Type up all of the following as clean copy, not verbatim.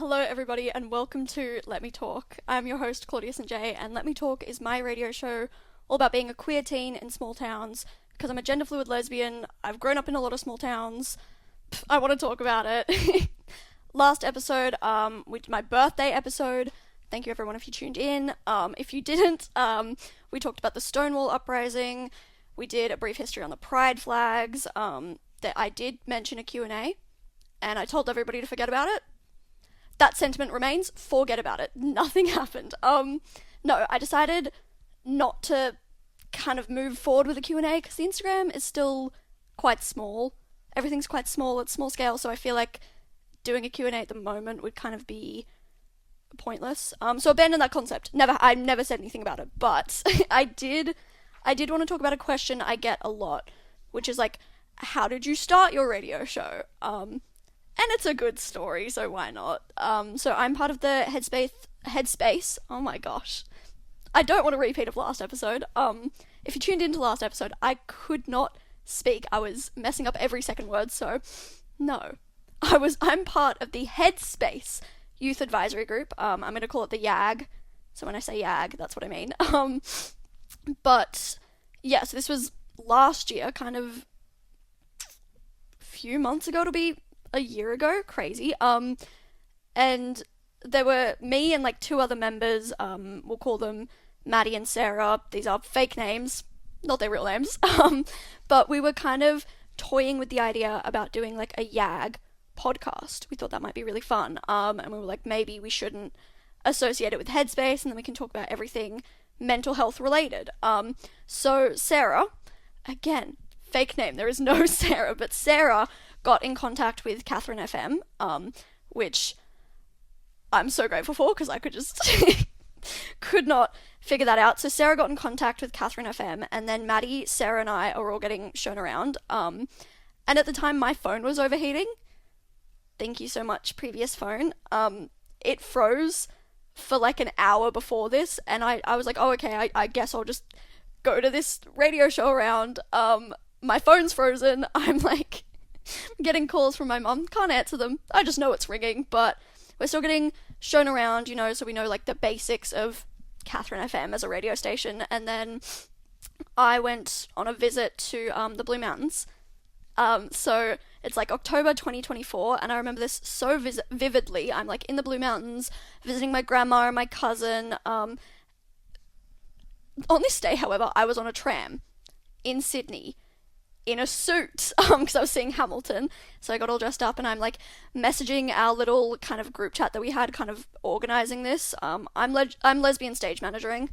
Hello, everybody, and welcome to Let Me Talk. I'm your host, Claudia St. J, and Let Me Talk is my radio show all about being a queer teen in small towns. Because I'm a gender fluid lesbian, I've grown up in a lot of small towns. I want to talk about it. Last episode, we did my birthday episode. Thank you, everyone, if you tuned in. If you didn't, we talked about the Stonewall Uprising. We did a brief history on the Pride flags. That I did mention a Q&A, and I told everybody to forget about it. That sentiment remains. Forget about it. Nothing happened. No, I decided not to kind of move forward with the Q&A because the Instagram is still quite small. Everything's quite small. It's small scale, so I feel like doing a Q&A at the moment would kind of be pointless. So abandon that concept. I never said anything about it, but I did want to talk about a question I get a lot, which is like, how did you start your radio show? And it's a good story, so why not? So I'm part of the Headspace. Oh my gosh. I don't want to repeat of last episode. If you tuned into last episode, I could not speak. I was messing up every second word, so no. I'm part of the Headspace Youth Advisory Group. I'm going to call it the YAG. So when I say YAG, that's what I mean. But yeah, so this was last year, kind of few months ago, to be a year ago. Crazy. And there were me and like two other members, we'll call them Maddie and Sarah. These are fake names, not their real names. But we were kind of toying with the idea about doing like a YAG podcast. We thought that might be really fun. And we were like, maybe we shouldn't associate it with Headspace, and then we can talk about everything mental health related. So Sarah, again, fake name, there is no Sarah, but Sarah got in contact with Catherine FM, which I'm so grateful for because I could not figure that out. So Sarah got in contact with Catherine FM, and then Maddie, Sarah, and I are all getting shown around. And at the time, my phone was overheating. Thank you so much, previous phone. It froze for like an hour before this, and I was like, oh, okay, I guess I'll just go to this radio show around. My phone's frozen. I'm like getting calls from my mum, can't answer them. I just know it's ringing, but we're still getting shown around, so we know like the basics of Catherine FM as a radio station. And then I went on a visit to the Blue Mountains. So it's like October 2024, and I remember this so vividly. I'm like in the Blue Mountains visiting my grandma and my cousin. On this day, however, I was on a tram in Sydney in a suit, because I was seeing Hamilton, so I got all dressed up, and I'm like messaging our little kind of group chat that we had, kind of organising this. I'm lesbian stage managering.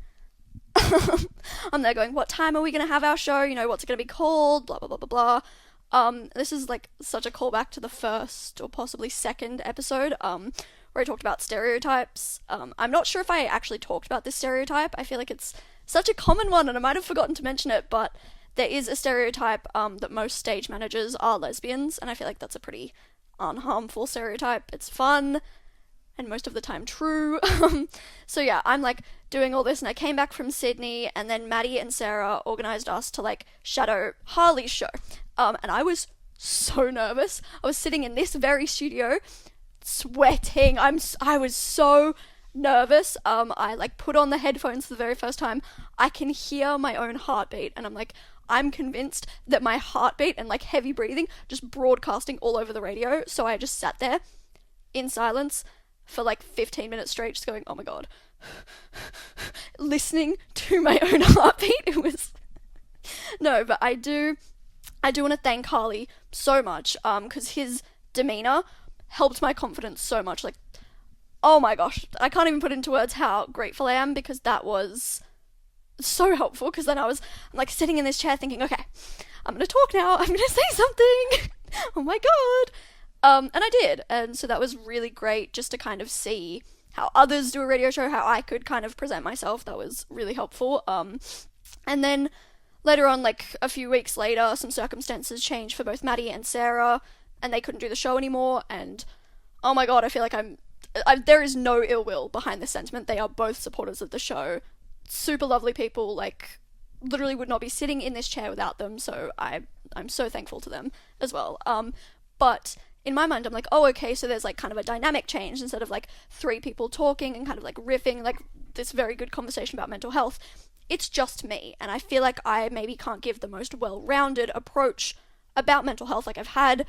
I'm there going, what time are we going to have our show, what's it going to be called, blah blah blah blah blah. This is like such a callback to the first or possibly second episode, where I talked about stereotypes. I'm not sure if I actually talked about this stereotype. I feel like it's such a common one, and I might have forgotten to mention it, but there is a stereotype that most stage managers are lesbians, and I feel like that's a pretty unharmful stereotype. It's fun, and most of the time true. So yeah, I'm like doing all this, and I came back from Sydney, and then Maddie and Sarah organised us to like shadow Harley's show. And I was so nervous. I was sitting in this very studio, sweating. I was so nervous. I like put on the headphones for the very first time. I can hear my own heartbeat, and I'm convinced that my heartbeat and like heavy breathing just broadcasting all over the radio. So I just sat there in silence for like 15 minutes straight, just going, oh my god, listening to my own heartbeat. It was no, but I do want to thank Harley so much, because his demeanor helped my confidence so much. Like, oh my gosh, I can't even put into words how grateful I am, because that was so helpful. Because then I'm like sitting in this chair thinking, okay, I'm gonna talk now, I'm gonna say something. Oh my god. And I did, and so that was really great, just to kind of see how others do a radio show, how I could kind of present myself. That was really helpful. And then later on, like a few weeks later, some circumstances changed for both Maddie and Sarah, and they couldn't do the show anymore. And oh my god, I feel like there is no ill will behind this sentiment. They are both supporters of the show. Super lovely people, like literally would not be sitting in this chair without them, so I'm so thankful to them as well. But in my mind, I'm like, oh, okay, so there's like kind of a dynamic change instead of like three people talking and kind of like riffing, like this very good conversation about mental health. It's just me, and I feel like I maybe can't give the most well-rounded approach about mental health. Like, I've had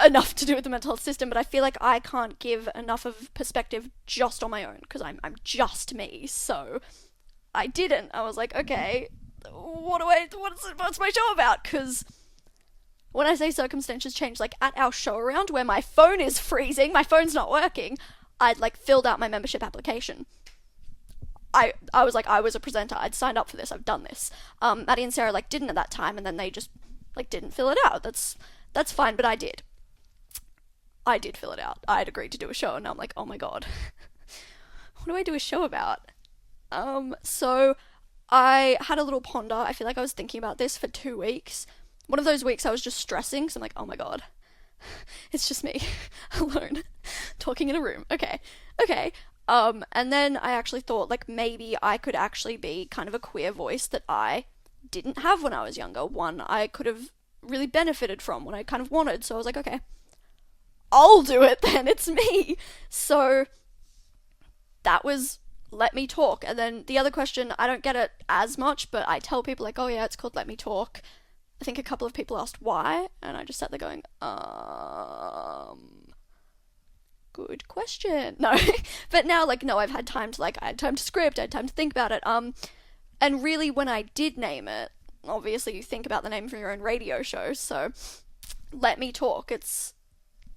enough to do with the mental health system, but I feel like I can't give enough of perspective just on my own, because I'm just me. So I didn't. I was like, okay, what's my show about? Because when I say circumstances change, like at our show around where my phone is freezing, my phone's not working, I'd like filled out my membership application. I was like, I was a presenter, I'd signed up for this, I've done this. Maddie and Sarah like didn't at that time, and then they just like didn't fill it out. That's fine, but I did fill it out. I'd agreed to do a show, and now I'm like, oh my god, what do I do a show about? So I had a little ponder. I feel like I was thinking about this for 2 weeks. One of those weeks I was just stressing, so I'm like, oh my god, it's just me alone talking in a room. Okay. And then I actually thought, like, maybe I could actually be kind of a queer voice that I didn't have when I was younger. One I could have really benefited from when I kind of wanted. So I was like, okay, I'll do it then. It's me. So that was Let Me Talk. And then the other question, I don't get it as much, but I tell people like, oh yeah, it's called Let Me Talk. I think a couple of people asked why, and I just sat there going, good question. No. But now, like, no, I've had time to, like, I had time to script, I had time to think about it. And really, when I did name it, obviously you think about the name for your own radio show, so Let Me Talk. It's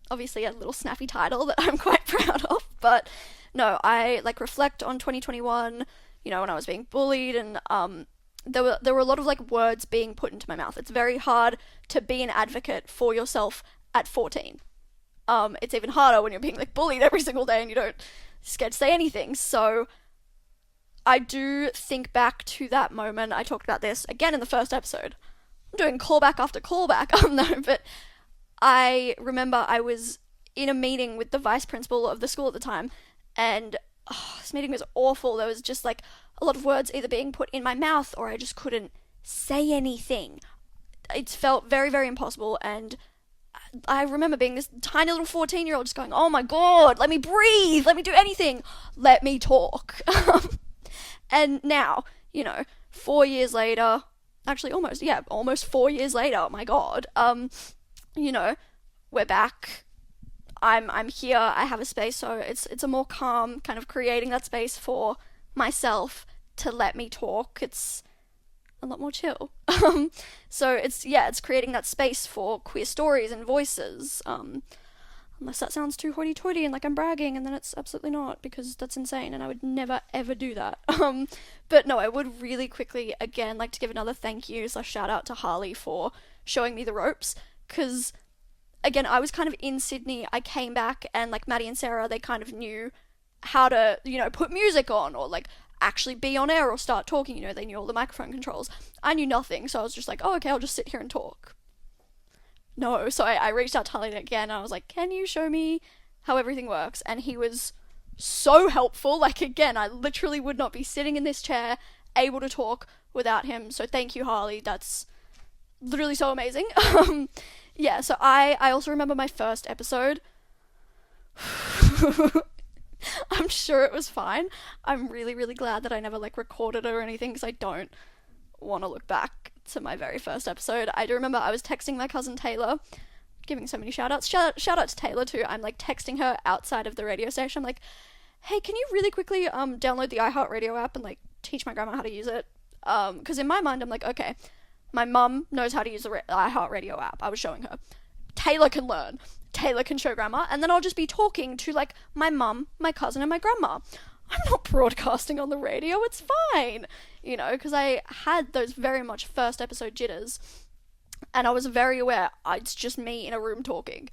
obviously a little snappy title that I'm quite proud of, but no, I, like, reflect on 2021, you know, when I was being bullied, and, there were a lot of, like, words being put into my mouth. It's very hard to be an advocate for yourself at 14. It's even harder when you're being, like, bullied every single day and you don't scared to say anything. So I do think back to that moment. I talked about this again in the first episode. I'm doing callback after callback. No, but I remember I was in a meeting with the vice principal of the school at the time, and this meeting was awful. There was just, like, a lot of words either being put in my mouth or I just couldn't say anything. It felt very, very impossible, and I remember being this tiny little 14-year-old just going, oh my god, let me breathe, let me do anything, let me talk. And now, you know, 4 years later, actually almost 4 years later, oh my god, you know, we're back. I'm here, I have a space, so it's a more calm, kind of creating that space for myself to let me talk. It's a lot more chill. So it's creating that space for queer stories and voices, unless that sounds too hoity-toity and like I'm bragging, and then it's absolutely not, because that's insane and I would never ever do that. But no, I would really quickly again like to give another thank you / shout out to Harley for showing me the ropes, because again, I was kind of in Sydney. I came back, and like Maddie and Sarah, they kind of knew how to, you know, put music on or like actually be on air or start talking. You know, they knew all the microphone controls. I knew nothing, so I was just like, oh, okay, I'll just sit here and talk. No, so I reached out to Harley again, and I was like, can you show me how everything works? And he was so helpful. Like, again, I literally would not be sitting in this chair able to talk without him. So thank you, Harley. That's literally so amazing. Yeah, so I also remember my first episode. I'm sure it was fine. I'm really, really glad that I never, like, recorded it or anything, because I don't want to look back to my very first episode. I do remember I was texting my cousin Taylor, giving so many shout-outs. Shout out to Taylor, too. I'm, like, texting her outside of the radio station. I'm like, hey, can you really quickly download the iHeartRadio app and, like, teach my grandma how to use it? Because in my mind, I'm like, okay, my mum knows how to use the iHeartRadio app. I was showing her. Taylor can learn. Taylor can show grandma, and then I'll just be talking to, like, my mum, my cousin, and my grandma. I'm not broadcasting on the radio, it's fine, you know, because I had those very much first episode jitters, and I was very aware it's just me in a room talking.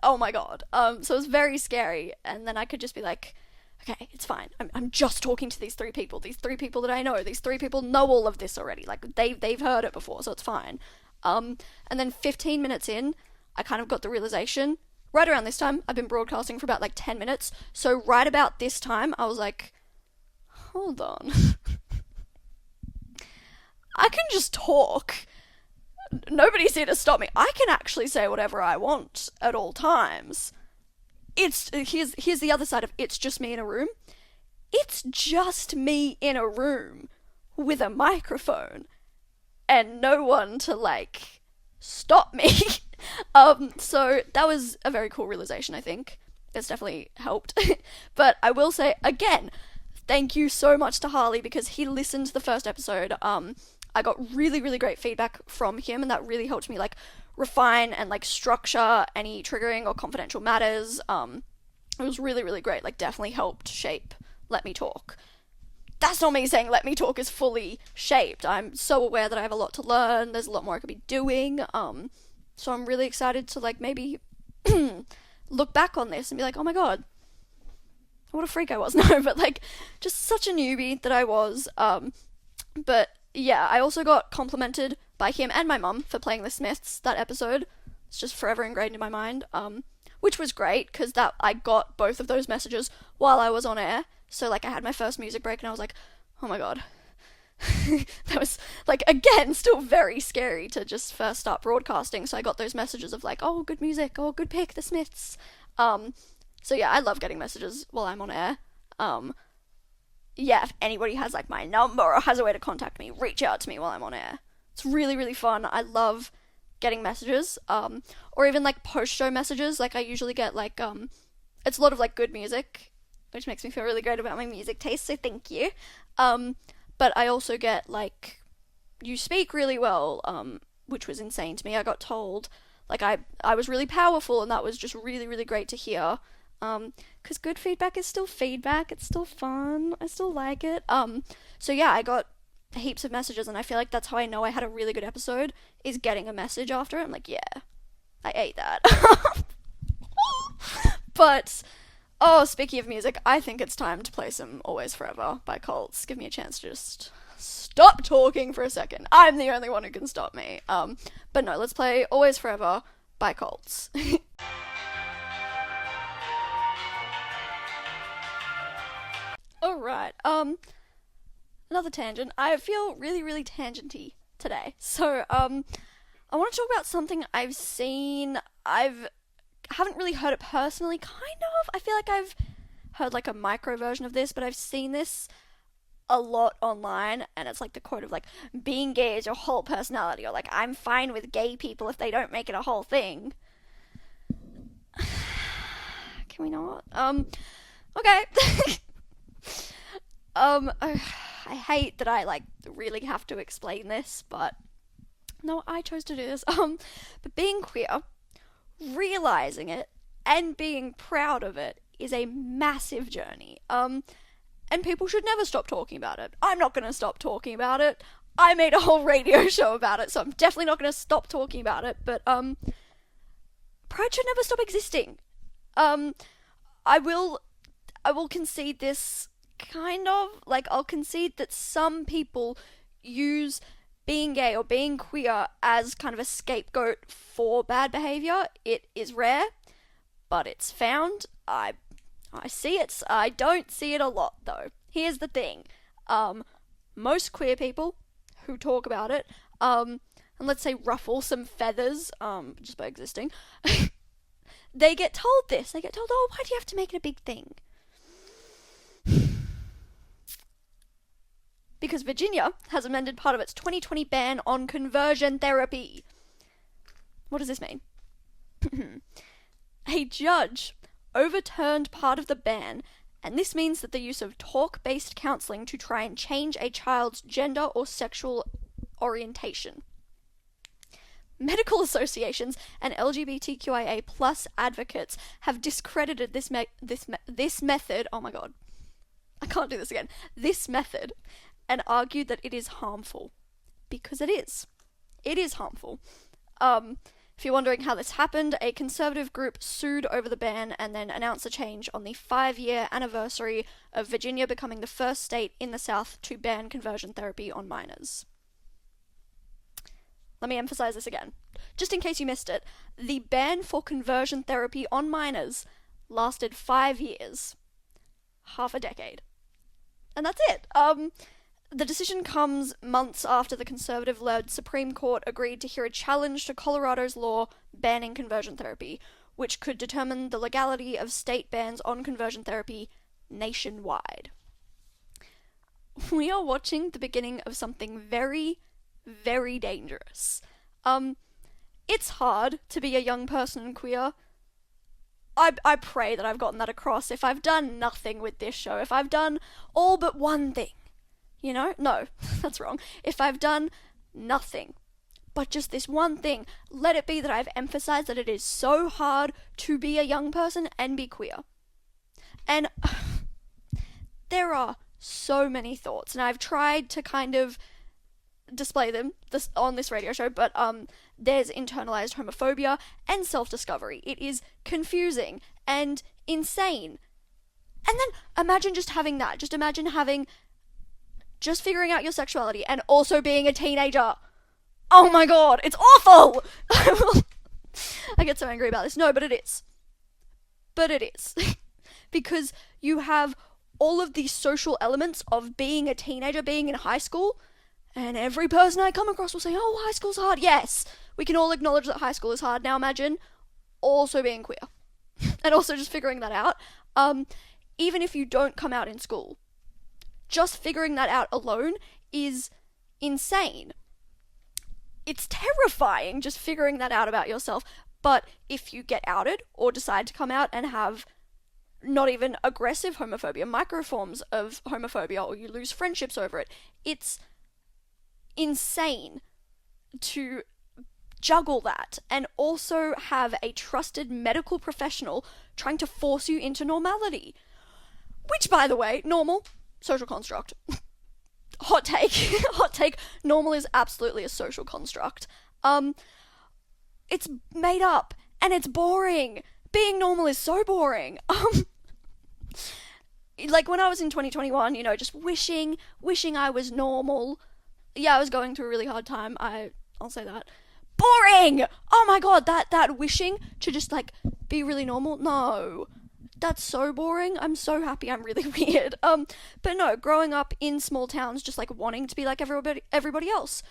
Oh my god. So it was very scary, and then I could just be like, okay, it's fine. I'm just talking to these three people that I know. These three people know all of this already. Like, they've heard it before, so it's fine. And then 15 minutes in, I kind of got the realization, right around this time, I've been broadcasting for about, like, 10 minutes, so right about this time, I was like, hold on. I can just talk. Nobody's here to stop me. I can actually say whatever I want at all times. Here's the other side of it's just me in a room. It's just me in a room with a microphone and no one to like stop me. So that was a very cool realization, I think. It's definitely helped. But I will say again, thank you so much to Harley because he listened to the first episode. I got really, really great feedback from him, and that really helped me like refine and like structure any triggering or confidential matters. It was really, really great. Like, definitely helped shape Let Me Talk. That's not me saying Let Me Talk is fully shaped. I'm so aware that I have a lot to learn. There's a lot more I could be doing. So I'm really excited to like maybe look back on this and be like, oh my god, what a freak I was. No, but like just such a newbie that I was. But yeah, I also got complimented by him and my mum for playing the Smiths that episode. It's just forever ingrained in my mind. Which was great because that I got both of those messages while I was on air. So like I had my first music break and I was like, oh my god. That was like again still very scary to just first start broadcasting. So I got those messages of like, oh, good music, oh, good pick, the Smiths. So yeah, I love getting messages while I'm on air. Yeah, if anybody has like my number or has a way to contact me, reach out to me while I'm on air. It's really, really fun. I love getting messages, or even like post-show messages. Like I usually get like, it's a lot of like good music, which makes me feel really great about my music taste, so thank you. But I also get like, you speak really well, which was insane to me. I got told like I was really powerful, and that was just really, really great to hear. Because good feedback is still feedback. It's still fun. I still like it. So yeah, I got heaps of messages, and I feel like that's how I know I had a really good episode, is getting a message after it. I'm like, yeah, I ate that. But, oh, speaking of music, I think it's time to play some Always Forever by Colts. Give me a chance to just stop talking for a second. I'm the only one who can stop me. But no, let's play Always Forever by Colts. Alright, another tangent. I feel really, really tangenty today. So, I want to talk about something I've seen. Haven't really heard it personally, kind of. I feel like I've heard like a micro version of this, but I've seen this a lot online, and it's like the quote of like, being gay is your whole personality, or like, I'm fine with gay people if they don't make it a whole thing. Can we not? Okay. I hate that I like really have to explain this, but no, I chose to do this. But being queer, realizing it, and being proud of it is a massive journey. And people should never stop talking about it. I'm not gonna stop talking about it. I made a whole radio show about it, so I'm definitely not gonna stop talking about it, but, pride should never stop existing. I will concede this kind of, like, I'll concede that some people use being gay or being queer as kind of a scapegoat for bad behaviour. It is rare, but it's found. I see it. I don't see it a lot, though. Here's the thing. Most queer people who talk about it, and let's say ruffle some feathers, just by existing, they get told this. They get told, oh, why do you have to make it a big thing? Because Virginia has amended part of its 2020 ban on conversion therapy. What does this mean? A judge overturned part of the ban, and this means that the use of talk-based counselling to try and change a child's gender or sexual orientation. Medical associations and LGBTQIA+ advocates have discredited this method. Oh my god, I can't do this again. This method, and argued that it is harmful. Because it is. It is harmful. If you're wondering how this happened, a conservative group sued over the ban and then announced a change on the 5-year anniversary of Virginia becoming the first state in the South to ban conversion therapy on minors. Let me emphasize this again. Just in case you missed it, the ban for conversion therapy on minors lasted 5 years. Half a decade. And that's it. The decision comes months after the conservative-led Supreme Court agreed to hear a challenge to Colorado's law banning conversion therapy, which could determine the legality of state bans on conversion therapy nationwide. We are watching the beginning of something very, very dangerous. It's hard to be a young person and queer. I pray that I've gotten that across. If I've done nothing with this show, if I've done all but one thing, no, that's wrong. If I've done nothing, but just this one thing, let it be that I've emphasized that it is so hard to be a young person and be queer. And there are so many thoughts, and I've tried to kind of display them on this radio show, but there's internalized homophobia and self-discovery. It is confusing and insane. And then imagine just having that. Just imagine just figuring out your sexuality and also being a teenager. Oh my god, it's awful! I get so angry about this. No, but it is. Because you have all of these social elements of being a teenager, being in high school, and every person I come across will say, oh, high school's hard. Yes, we can all acknowledge that high school is hard. Now imagine also being queer. And also just figuring that out. Even if you don't come out in school, just figuring that out alone is insane. It's terrifying just figuring that out about yourself. But if you get outed or decide to come out and have not even aggressive homophobia, microforms of homophobia, or you lose friendships over it, it's insane to juggle that and also have a trusted medical professional trying to force you into normality. Which, by the way, normal, social construct. Hot take, normal is absolutely a social construct. It's made up, and it's boring. Being normal is so boring. Like when I was in 2021, just wishing I was normal. Yeah, I was going through a really hard time, I'll say that. Boring! Oh my god, that wishing to just, be really normal? No. That's so boring. I'm so happy I'm really weird. But no, growing up in small towns, just, wanting to be like everybody else.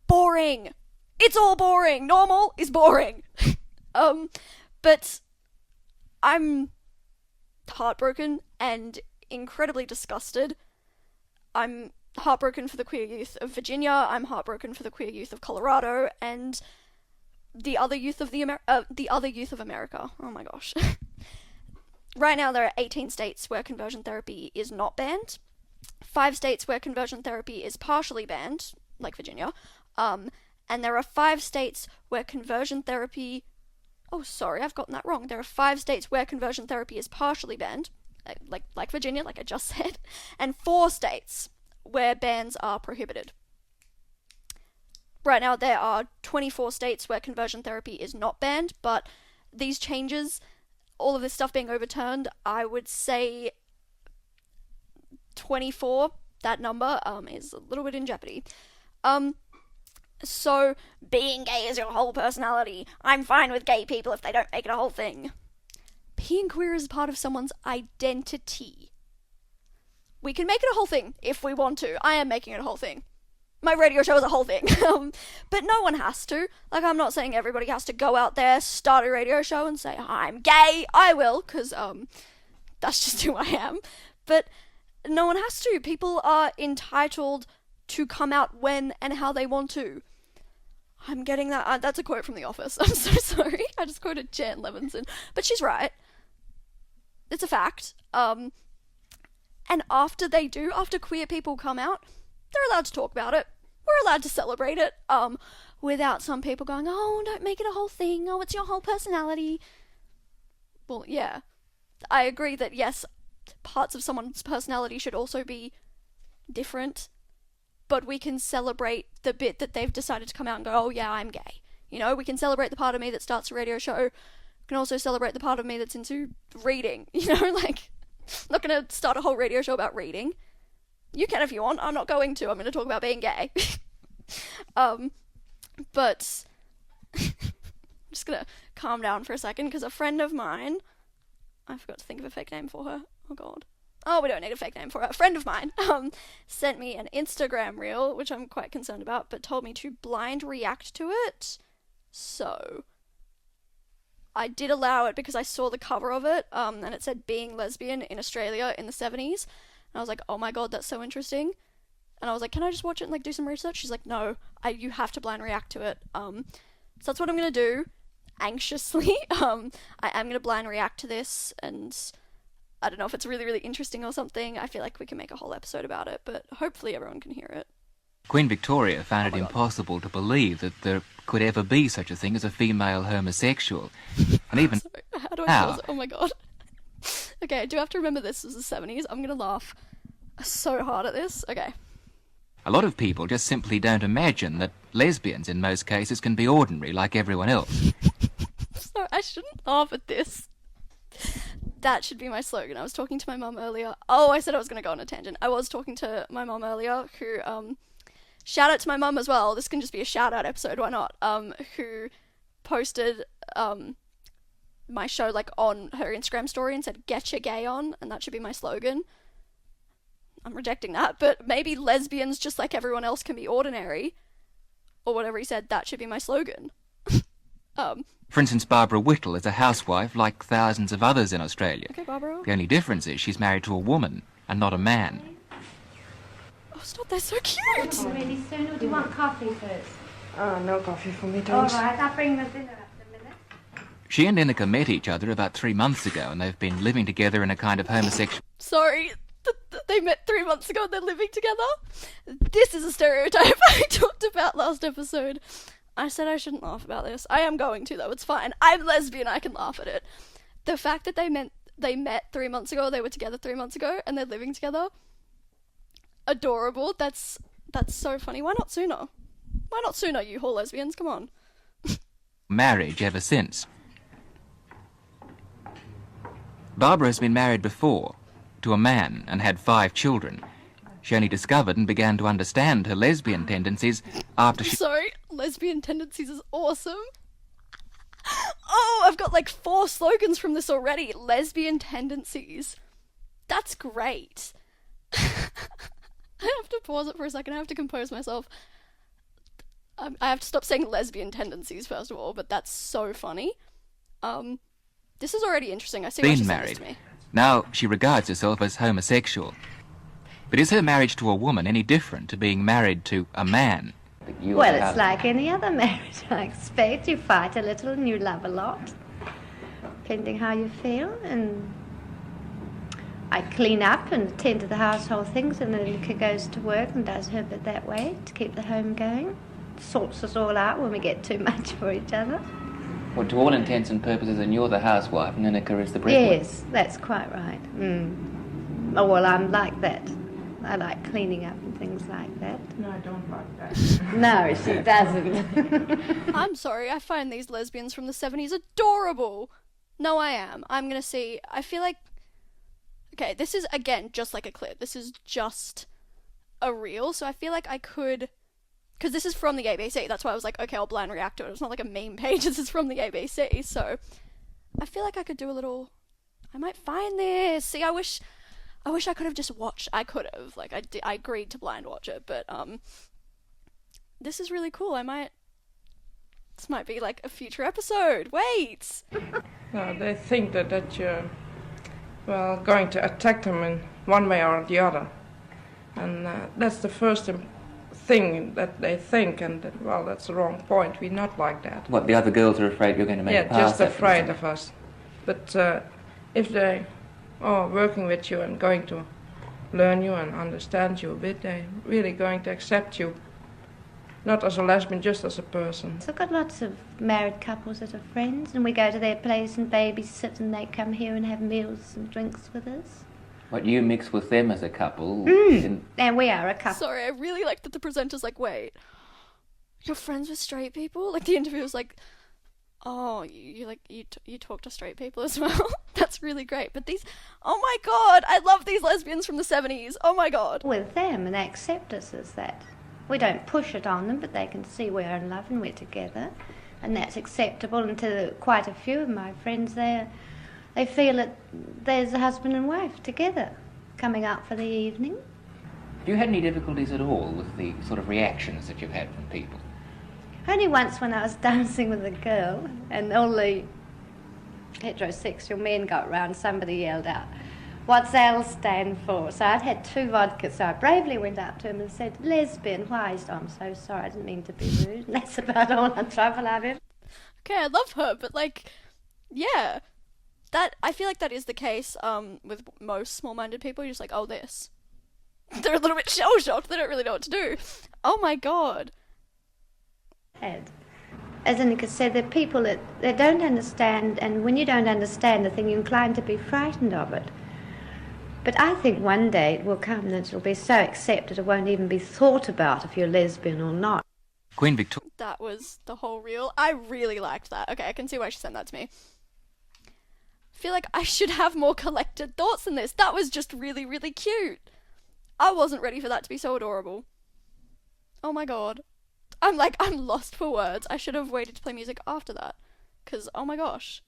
Boring! It's all boring! Normal is boring! But I'm heartbroken and incredibly disgusted. I'm heartbroken for the queer youth of Virginia. I'm heartbroken for the queer youth of Colorado and the other youth of America. Oh my gosh. Right now there are 18 states where conversion therapy is not banned. 5 states where conversion therapy is partially banned, like Virginia. And there are 5 states where conversion therapy... Oh, sorry, I've gotten that wrong. There are 5 states where conversion therapy is partially banned, like Virginia, like I just said, and 4 states where bans are prohibited. Right now there are 24 states where conversion therapy is not banned, but these changes, all of this stuff being overturned, I would say 24, that number, is a little bit in jeopardy. So, being gay is your whole personality. I'm fine with gay people if they don't make it a whole thing. Being queer is part of someone's identity. We can make it a whole thing if we want to. I am making it a whole thing. My radio show is a whole thing. But no one has to. I'm not saying everybody has to go out there, start a radio show and say, I'm gay. I will, because, that's just who I am. But no one has to. People are entitled to come out when and how they want to. I'm getting that. That's a quote from The Office. I'm so sorry. I just quoted Jan Levinson. But she's right. It's a fact. And after queer people come out, they're allowed to talk about it. We're allowed to celebrate it. Without some people going, oh, don't make it a whole thing. Oh, it's your whole personality. Well, yeah. I agree that, yes, parts of someone's personality should also be different. But we can celebrate the bit that they've decided to come out and go, oh yeah, I'm gay. We can celebrate the part of me that starts a radio show. We can also celebrate the part of me that's into reading. I'm not going to start a whole radio show about reading. You can if you want. I'm not going to. I'm going to talk about being gay. But I'm just going to calm down for a second, because a friend of mine... I forgot to think of a fake name for her. Oh god. oh, we don't need a fake name for it. A friend of mine sent me an Instagram reel, which I'm quite concerned about, but told me to blind react to it. So I did allow it because I saw the cover of it, and it said being lesbian in Australia in the 70s. And I was like, oh my god, that's so interesting. And I was like, can I just watch it and like do some research? She's like, no, you have to blind react to it. So that's what I'm gonna do, anxiously. I am gonna blind react to this, and I don't know if it's really, really interesting or something. I feel like we can make a whole episode about it, but hopefully everyone can hear it. Queen Victoria found it impossible to believe that there could ever be such a thing as a female homosexual. And even Sorry, how do I pause it? Oh my god. Okay, I do have to remember this was the 70s. I'm gonna laugh so hard at this. Okay. a lot of people just simply don't imagine that lesbians in most cases can be ordinary like everyone else. Sorry, I shouldn't laugh at this. That should be my slogan. I was talking to my mum earlier. Oh, I said I was going to go on a tangent. I was talking to my mum earlier, who, shout out to my mum as well. This can just be a shout out episode, why not? Who posted, my show, like, on her Instagram story and said, "Get your gay on," and that should be my slogan. I'm rejecting that, but maybe lesbians, just like everyone else, can be ordinary. Or whatever he said, that should be my slogan. For instance, Barbara Whittle is a housewife like thousands of others in Australia. Okay, Barbara. The only difference is she's married to a woman and not a man. Oh, stop, they're so cute! Ready soon, or do you want coffee first? No coffee for me, thanks. All right, I'll bring the dinner up in a minute. She and Inika met each other about 3 months ago, and they've been living together in a kind of homosexual... Sorry, they met 3 months ago and they're living together? This is a stereotype I talked about last episode. I said I shouldn't laugh about this. I am going to, though. It's fine. I'm lesbian. I can laugh at it. The fact that they met 3 months ago, they were together 3 months ago, and they're living together, adorable. That's so funny. Why not sooner? Why not sooner, you whole lesbians? Come on. marriage ever since. Barbara has been married before, to a man, and had 5 children. She only discovered and began to understand her lesbian tendencies after she... Sorry, lesbian tendencies is awesome. Oh, I've got like 4 slogans from this already. Lesbian tendencies. That's great. I have to pause it for a second. I have to compose myself. I have to stop saying lesbian tendencies first of all, but that's so funny. This is already interesting. I see why she sent this to me. Now she regards herself as homosexual. But is her marriage to a woman any different to being married to a man? Well, it's like any other marriage, I expect. You fight a little and you love a lot, depending how you feel. And I clean up and attend to the household things, and then Lika goes to work and does her bit that way to keep the home going. Sorts us all out when we get too much for each other. Well, to all intents and purposes, and you're the housewife and Inika is the breadwinner. Yes, that's quite right. Oh, well, I'm like that. I like cleaning up and things like that. No, I don't like that. No, she doesn't. I'm sorry, I find these lesbians from the 70s adorable. No, I am. I'm gonna see. I feel like... Okay, this is, again, just like a clip. This is just a reel, so I feel like I could... Because this is from the ABC, that's why I was like, okay, I'll blind react to it. It's not like a meme page, this is from the ABC, so... I feel like I could do a little... I might find this. See, I wish I could have just watched. I could have. Like, I agreed to blind watch it, but, this is really cool. This might be, like, a future episode. Wait! No, they think that you're, well, going to attack them in one way or the other. And that's the first thing that they think, and, well, that's the wrong point. We're not like that. What, the other girls are afraid you're going to make a pass? Yeah, just afraid of us. But if they are working with you and going to learn you and understand you a bit, they're really going to accept you, not as a lesbian, just as a person. So I've got lots of married couples that are friends, and we go to their place and babysit, and they come here and have meals and drinks with us. What, you mix with them as a couple? And we are a couple. Sorry, I really like that the presenter's like, wait, you're friends with straight people? Like, the interviewer's like, oh, you talk to straight people as well? That's really great. But these, oh my god, I love these lesbians from the 70s. Oh my god. With them, and they accept us as that. We don't push it on them, but they can see we're in love and we're together. And that's acceptable. And to quite a few of my friends, they feel that there's a husband and wife together. coming out for the evening. Have you had any difficulties at all with the sort of reactions that you've had from people? Only once when I was dancing with a girl and all the heterosexual men got round, somebody yelled out, "What's L stand for?" So I'd had 2 vodkas, so I bravely went up to him and said, "Lesbian, why?" He said, "I'm so sorry, I didn't mean to be rude." And that's about all the trouble I've had. Okay, I love her, but like, yeah, that I feel like that is the case with most small-minded people. You're just like, oh, this. They're a little bit shell-shocked. They don't really know what to do. Oh my god. As Annika said, there are people that don't understand, and when you don't understand the thing, you're inclined to be frightened of it. But I think one day it will come that it'll be so accepted it won't even be thought about if you're lesbian or not. Queen Victoria. That was the whole reel. I really liked that. Okay, I can see why she sent that to me. I feel like I should have more collected thoughts than this. That was just really, really cute. I wasn't ready for that to be so adorable. Oh my god. I'm lost for words. I should have waited to play music after that. Because, oh my gosh.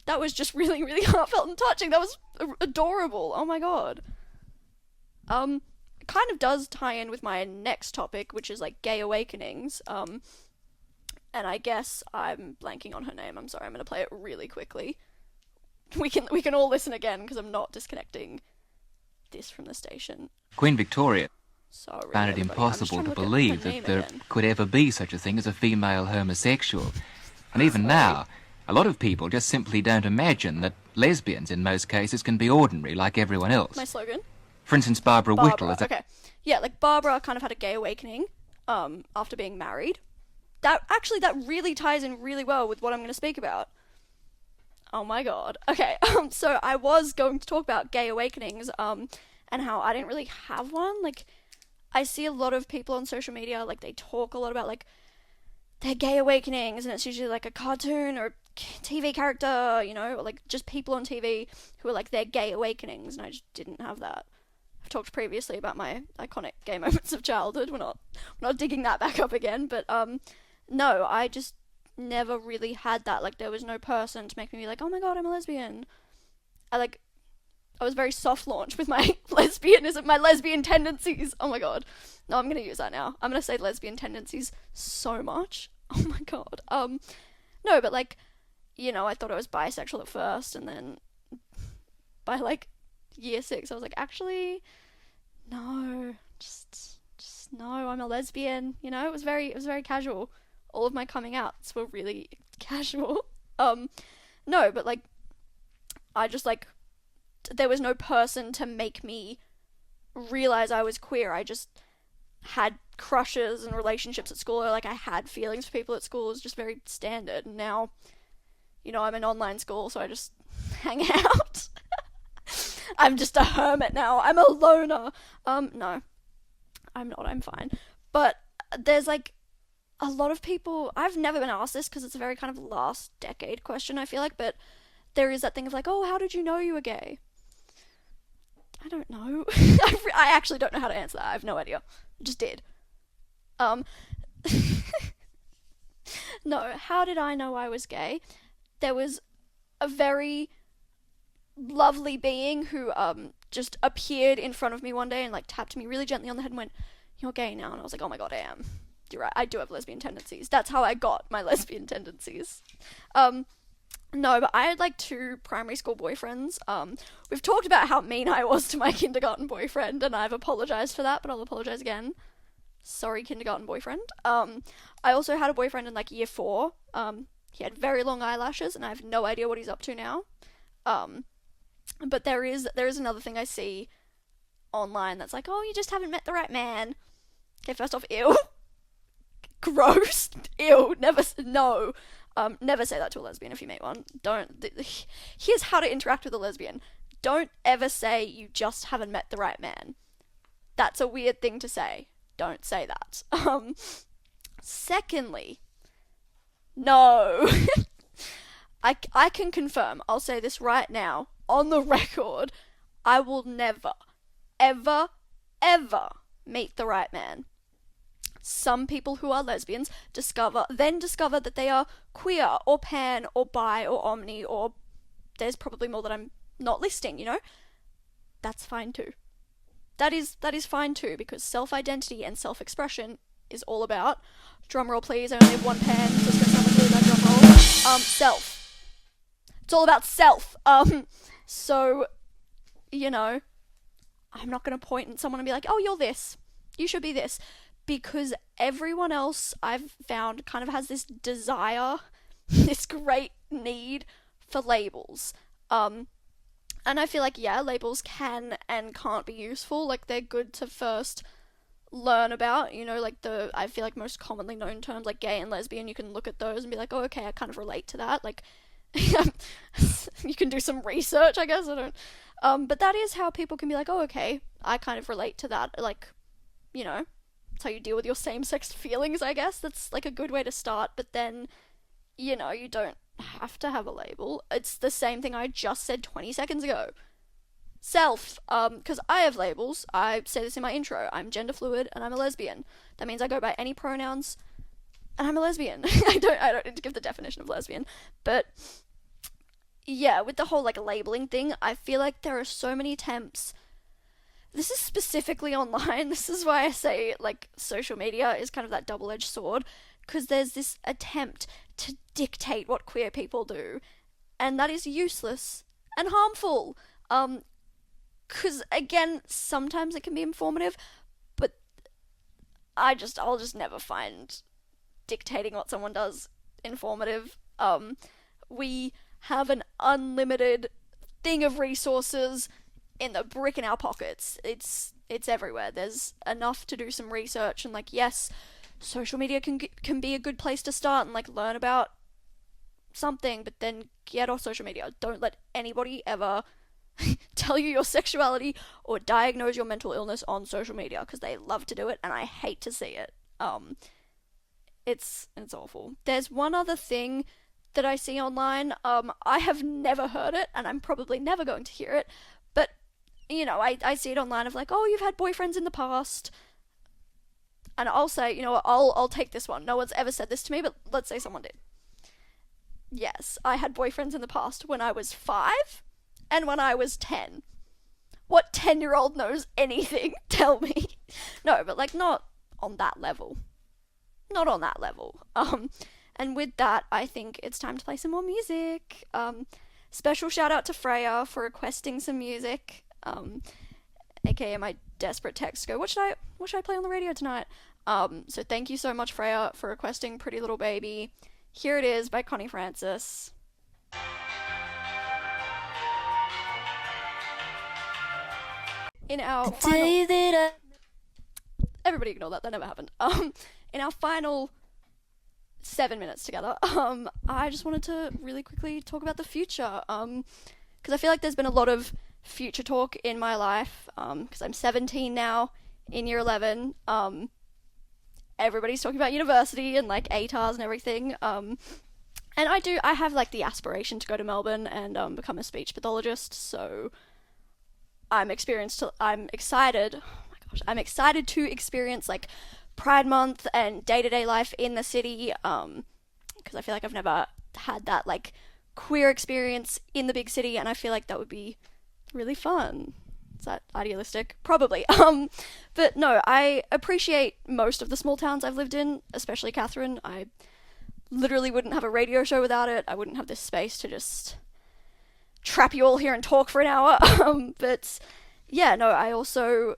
That was just really, really heartfelt and touching. That was adorable. Oh my god. It kind of does tie in with my next topic, which is like gay awakenings. And I guess I'm blanking on her name. I'm sorry. I'm going to play it really quickly. We can all listen again because I'm not disconnecting this from the station. Queen Victoria Sorry, found it everybody. impossible I'm to just trying look believe at her that name there again. could ever be such a thing as a female homosexual. And even now, a lot of people just simply don't imagine that lesbians in most cases can be ordinary like everyone else. My slogan? For instance, Barbara Whittle is a... Okay. Yeah, like Barbara kind of had a gay awakening after being married. That really ties in really well with what I'm going to speak about. Oh my god. Okay, so I was going to talk about gay awakenings, and how I didn't really have one. Like, I see a lot of people on social media, like, they talk a lot about, like, their gay awakenings, and it's usually, like, a cartoon or a TV character, you know, or, like, just people on TV who are, like, their gay awakenings, and I just didn't have that. I've talked previously about my iconic gay moments of childhood. We're not digging that back up again, but, no, I just never really had that. Like, there was no person to make me be like, oh my god, I'm a lesbian. I was very soft launched with my lesbianism, my lesbian tendencies. Oh my god. No, I'm gonna use that now. I'm gonna say lesbian tendencies so much. Oh my god. No, but like, you know, I thought I was bisexual at first, and then by like year 6, I was like, actually, no, just no, I'm a lesbian. You know, it was very casual. All of my coming outs were really casual. No, but like, I just like, there was no person to make me realize I was queer. I just had crushes and relationships at school, or like I had feelings for people at school. It was just very standard. And now, you know, I'm in online school, so I just hang out. I'm just a hermit now. I'm a loner. No, I'm not. I'm fine. But there's like a lot of people, I've never been asked this because it's a very kind of last decade question, I feel like, but there is that thing of like, oh, how did you know you were gay? I don't know. I actually don't know how to answer that. I have no idea. I just did. No, how did I know I was gay? There was a very lovely being who just appeared in front of me one day and like tapped me really gently on the head and went, "You're gay now." And I was like, oh my god, I am. You're right, I do have lesbian tendencies. That's how I got my lesbian tendencies. No, but I had like 2 primary school boyfriends. We've talked about how mean I was to my kindergarten boyfriend, and I've apologized for that, but I'll apologize again. Sorry, kindergarten boyfriend. I also had a boyfriend in like year 4. He had very long eyelashes, and I have no idea what he's up to now. But there is another thing I see online that's like, oh, you just haven't met the right man. Okay, first off, ew. Gross. Ew. Never say that to a lesbian if you meet one. Here's how to interact with a lesbian. Don't ever say you just haven't met the right man. That's a weird thing to say. Don't say that. Secondly, no. I can confirm, I'll say this right now, on the record, I will never, ever, ever meet the right man. Some people who are lesbians discover that they are queer, or pan, or bi, or omni, or there's probably more that I'm not listing, you know? that's fine too. That is fine too, because self-identity and self-expression is all about, drumroll please, I only have one pen, so it's gonna sound like a really bad drumroll, self. It's all about self. So, you know, I'm not gonna point at someone and be like, oh, you're this, you should be this, because everyone else I've found kind of has this desire, this great need for labels. And I feel like, yeah, labels can and can't be useful. Like, they're good to first learn about, you know, like I feel like most commonly known terms like gay and lesbian, you can look at those and be like, oh, okay, I kind of relate to that. Like, you can do some research, I guess, I don't, but that is how people can be like, oh, okay, I kind of relate to that. Like, you know, that's how you deal with your same-sex feelings, I guess. That's, like, a good way to start, but then, you know, you don't have to have a label. It's the same thing I just said 20 seconds ago. Self, because I have labels. I say this in my intro. I'm gender fluid and I'm a lesbian. That means I go by any pronouns and I'm a lesbian. I don't need to give the definition of lesbian, but yeah, with the whole like labeling thing, I feel like there are so many attempts. This is specifically online. This is why I say like social media is kind of that double-edged sword, because there's this attempt to dictate what queer people do, and that is useless and harmful. Because again, sometimes it can be informative, but I'll just never find dictating what someone does informative. We have an unlimited thing of resources in the brick in our pockets. It's everywhere. There's enough to do some research, and like, yes, social media can be a good place to start and like learn about something, but then get off social media. Don't let anybody ever tell you your sexuality or diagnose your mental illness on social media, because they love to do it and I hate to see it. It's awful. There's one other thing that I see online. I have never heard it and I'm probably never going to hear it, but you know, I see it online of like, oh, you've had boyfriends in the past. And I'll say, you know what, I'll take this one. No one's ever said this to me, but let's say someone did. Yes, I had boyfriends in the past when I was 5 and when I was 10. What 10-year-old knows anything? Tell me. No, but like not on that level. Not on that level. And with that, I think it's time to play some more music. Special shout out to Freya for requesting some music. AKA my desperate text go, what should I play on the radio tonight? So thank you so much, Freya, for requesting Pretty Little Baby. Here it is by Connie Francis. In our final... Everybody ignore that never happened. In our final 7 minutes together, I just wanted to really quickly talk about the future, because I feel like there's been a lot of future talk in my life, because I'm 17 now, in year 11, everybody's talking about university and like ATARs and everything, and I have like the aspiration to go to Melbourne and become a speech pathologist, so I'm excited to experience like Pride Month and day-to-day life in the city, because I feel like I've never had that like queer experience in the big city, and I feel like that would be really fun. Is that idealistic? Probably. But no, I appreciate most of the small towns I've lived in, especially Catherine. I literally wouldn't have a radio show without it. I wouldn't have this space to just trap you all here and talk for an hour. But yeah, no, I also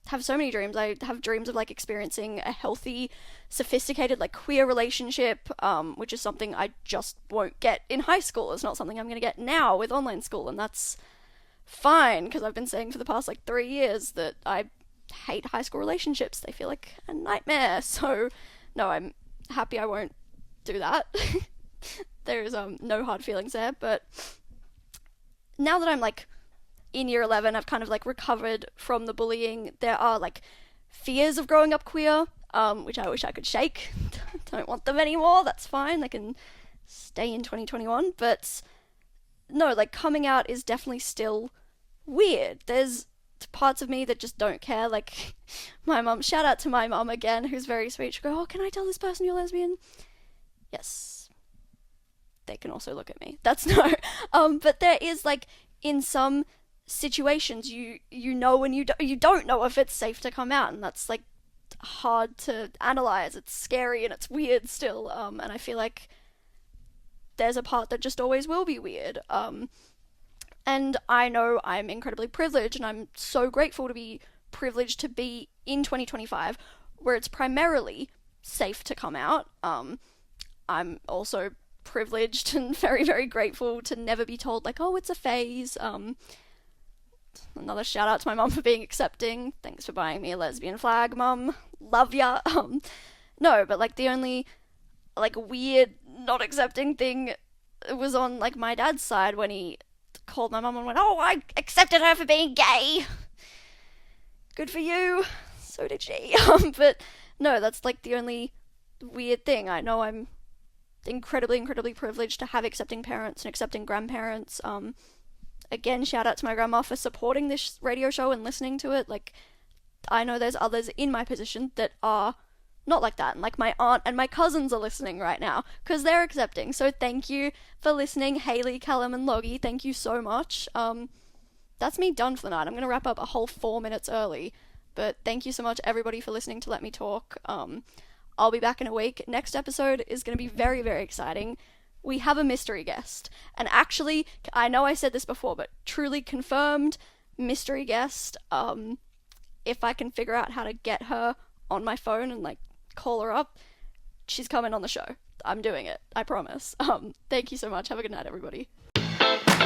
have so many dreams. I have dreams of like experiencing a healthy, sophisticated like queer relationship, which is something I just won't get in high school. It's not something I'm going to get now with online school, and that's fine, because I've been saying for the past like 3 years that I hate high school relationships. They feel like a nightmare. So no, I'm happy I won't do that. There's no hard feelings there. But now that I'm like in year 11, I've kind of like recovered from the bullying. There are like fears of growing up queer, which I wish I could shake. Don't want them anymore. That's fine. They can stay in 2021. But no, like coming out is definitely still weird. There's parts of me that just don't care. Like my mum, shout out to my mum again, who's very sweet. She'll go, oh, can I tell this person you're lesbian? Yes. They can also look at me. That's no. But there is like in some situations you know and you don't know if it's safe to come out, and that's like hard to analyze. It's scary and it's weird still, and I feel like there's a part that just always will be weird. And I know I'm incredibly privileged, and I'm so grateful to be privileged to be in 2025 where it's primarily safe to come out. I'm also privileged and very, very grateful to never be told, like, oh, it's a phase. Another shout out to my mum for being accepting. Thanks for buying me a lesbian flag, mum. Love ya. No, but like the only like weird not accepting thing was on like my dad's side when he called my mum and went, oh, I accepted her for being gay. Good for you. So did she. But no, that's like the only weird thing. I know I'm incredibly, incredibly privileged to have accepting parents and accepting grandparents. Again, shout out to my grandma for supporting this radio show and listening to it. Like, I know there's others in my position that are not like that. And like my aunt and my cousins are listening right now because they're accepting. So thank you for listening, Haley, Callum, and Logie. Thank you so much. That's me done for the night. I'm going to wrap up a whole 4 minutes early. But thank you so much, everybody, for listening to Let Me Talk. I'll be back in a week. Next episode is going to be very, very exciting. We have a mystery guest. And actually, I know I said this before, but truly confirmed mystery guest. If I can figure out how to get her on my phone and, like, call her up, she's coming on the show. I'm doing it. I promise. Thank you so much. Have a good night, everybody.